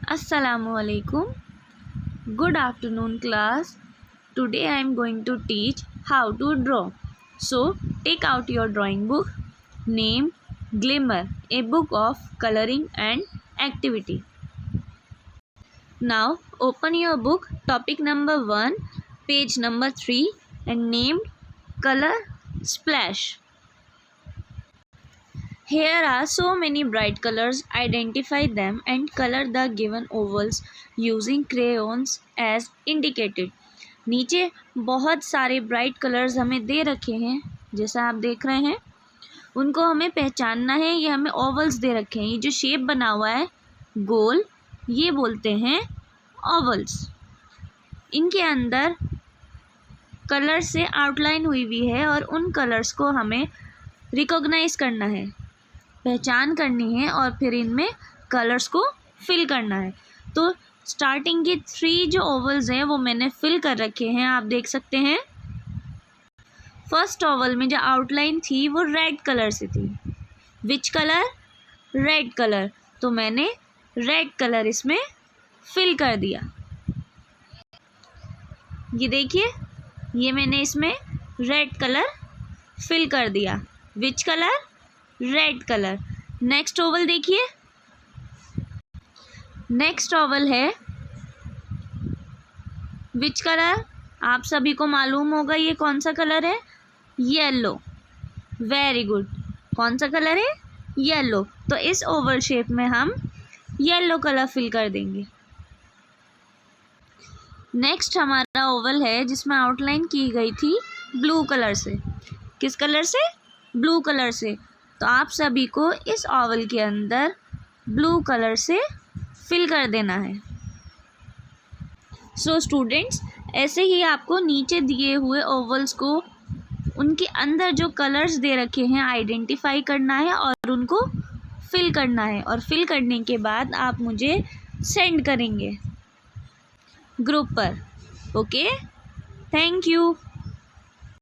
Assalamualaikum. Good afternoon, class. Today I am going to teach how to draw. So, take out your drawing book. Name Glimmer, a book of coloring and activity. Now, open your book, topic number 1, page number 3, and named Color Splash. Here are so many bright colors. Identify them and color the given ovals using crayons as indicated. नीचे बहुत सारे bright colours हमें दे रखे हैं, जैसा आप देख रहे हैं। उनको हमें पहचानना है। ये हमें ओवल्स दे रखे हैं। ये जो शेप बना हुआ है गोल, ये बोलते हैं ओवल्स। इनके अंदर कलर से आउटलाइन हुई हुई है और उन कलर्स को हमें रिकॉग्नाइज करना है, पहचान करनी है और फिर इनमें कलर्स को फिल करना है। तो स्टार्टिंग की 3 जो ओवल्स हैं वो मैंने फिल कर रखे हैं, आप देख सकते हैं। फर्स्ट ओवल में जो आउटलाइन थी वो रेड कलर से थी। Which colour? Red colour. तो मैंने रेड कलर इसमें फिल कर दिया। ये देखिए, ये मैंने इसमें रेड कलर फिल कर दिया। Which colour? Red colour. Next Oval देखिए। नेक्स्ट ओवल है विच कलर? आप सभी को मालूम होगा ये कौन सा कलर है। येलो। Very good. कौन सा कलर है? येलो। तो इस ओवल शेप में हम येलो कलर फिल कर देंगे। नेक्स्ट हमारा ओवल है जिसमें आउटलाइन की गई थी ब्लू कलर से। किस कलर से? ब्लू कलर से। तो आप सभी को इस ओवल के अंदर ब्लू कलर से फिल कर देना है। सो स्टूडेंट्स, ऐसे ही आपको नीचे दिए हुए ओवल्स को उनके अंदर जो कलर्स दे रखे हैं आइडेंटिफाई करना है और उनको फिल करना है। और फिल करने के बाद आप मुझे सेंड करेंगे ग्रुप पर। Okay, thank you.